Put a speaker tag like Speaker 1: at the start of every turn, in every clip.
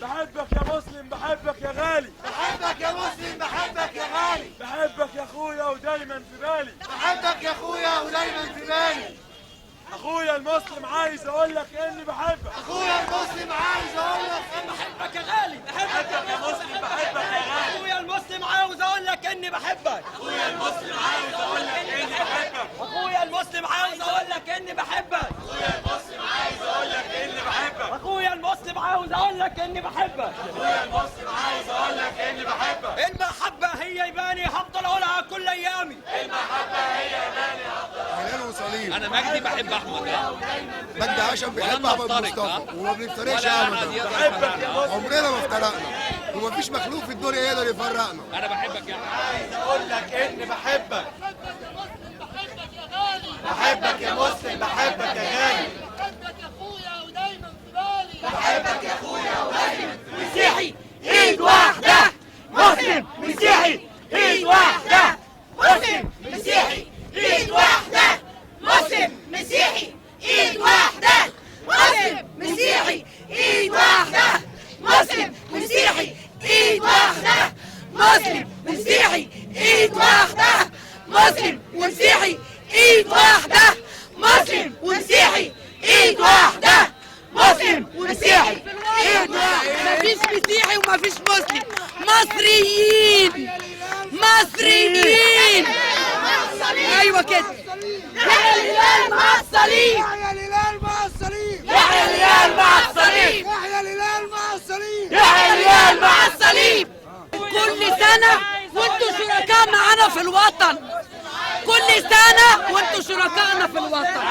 Speaker 1: بحبك يا مسلم، بحبك يا غالي،
Speaker 2: بحبك يا مسلم، بحبك يا غالي،
Speaker 1: بحبك يا اخويا ودايما في بالي،
Speaker 2: بحبك يا اخويا ودايما في بالي.
Speaker 1: اخويا المسلم عايز اقول لك اني بحبك،
Speaker 2: اخويا المسلم عايز اقول لك
Speaker 3: بحبك يا غالي،
Speaker 1: بحبك يا مسلم، بحبك يا غالي،
Speaker 3: اخويا المسلم عاوز اقول لك اني بحبك،
Speaker 1: اخويا المسلم عايز اقول لك اني بحبك،
Speaker 3: اخويا المسلم عاوز اقول لك اني بحبك،
Speaker 1: اخويا المسلم عايز اقول لك اني بحبك،
Speaker 3: اخويا المسلم عاوز اقول لك اني بحبك،
Speaker 1: اخويا المسلم عايز اقول لك اني بحبك.
Speaker 3: المحبة هي ايماني هفضل اقولها كل ايامي.
Speaker 1: المحبة هي ايماني
Speaker 4: هلال وصليب.
Speaker 5: انا مجدي بحب احمد.
Speaker 4: مجدي عشان بيحب احمد مصطفى وما بنفترقش ابدا.
Speaker 1: بحبك يا مسلم،
Speaker 4: عمرنا ما افترقنا ومفيش مخلوق في الدنيا يقدر يفرقنا.
Speaker 5: انا بحبك يا
Speaker 1: عايز اقول لك اني بحبك،
Speaker 2: بحبك يا مسلم، بحبك يا غالي،
Speaker 6: بحبك يا اخويا ودايما في بالي.
Speaker 2: بحبك يا اخويا ودايما
Speaker 3: مسيحي ايد واحدة، مسلم مسيحي ايد واحدة، مسلم مسيحي ايد واحدة، مسلم مسيحي ايد واحدة، مسلم مسيحي ايد واحدة، مسلم مسيحي ايد واحدة، مسلم مسيحي ايد واحدة، مسلم ومسيحي ايد واحدة، مسلم ومسيحي ايد واحدة، مسلم ومسيحي ايد واحدة. مفيش مسيحي ومفيش مسلم، مصريين مصريين. ايوه كده. يحيى الهلال مع الصليب،
Speaker 6: يحيى الهلال مع الصليب،
Speaker 3: يحيى الهلال مع الصليب،
Speaker 6: يحيى الهلال مع الصليب،
Speaker 3: يحيى الهلال مع الصليب. كل سنة وانتوا شركاء معانا في الوطن، كل سنة وانتوا شركائنا في الوطن،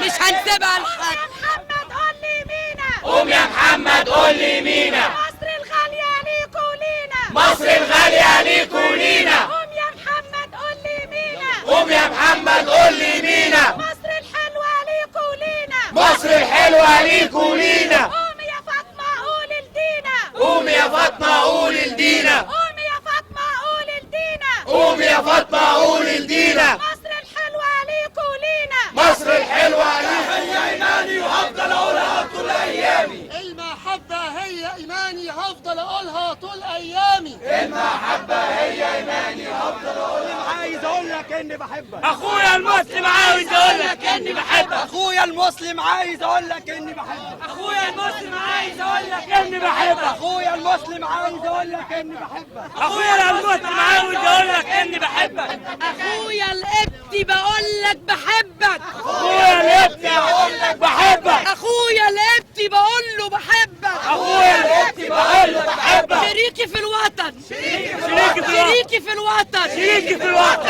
Speaker 3: مش هنسيبها لحد.
Speaker 7: محمد قول لي مينا،
Speaker 3: قوم يا محمد قول لي مينا،
Speaker 7: مصر الغالية ليكوا لينا،
Speaker 3: مصر الغالية ليكوا لينا.
Speaker 7: قوم يا محمد قول لي مينا،
Speaker 3: قوم يا محمد قول لي مينا،
Speaker 7: مصر الحلوة ليكوا لينا،
Speaker 3: مصر الحلوة ليكوا لينا.
Speaker 7: قوم يا فاطمة قول لدينا،
Speaker 3: قوم يا فاطمة قول لدينا،
Speaker 7: قوم يا فاطمة قول لدينا،
Speaker 3: قوم يا فاطمة قول لدينا.
Speaker 7: مصر الحلوة ليكوا لينا،
Speaker 3: مصر الحلوة ليكوا ايماني وهفضل اقولها طول ايامي.
Speaker 6: المحبة هي إيماني هفضل أقولها طول أيامي.
Speaker 3: عايز اقول لك اني بحبك، اخويا المسلم عايز اقول لك اني بحبك، اخويا المسلم عايز اقول لك اني بحبك، اخويا المسلم عايز اقول لك اني بحبك، اخويا المسلم عايز اقول لك اني بحبك، اخويا المسلم عاوز اقول لك اني بحبك،
Speaker 8: اخويا الابتي بقول لك بحبك،
Speaker 3: اخويا الابتي اقول لك بحبك،
Speaker 8: اخويا الابتي بقول له بحبك،
Speaker 3: اخويا الابتي بقول لك بحبك،
Speaker 8: شريكي في الوطن،
Speaker 3: شريكي في الوطن،
Speaker 8: شريكي في الوطن،
Speaker 3: شريكي في الوطن.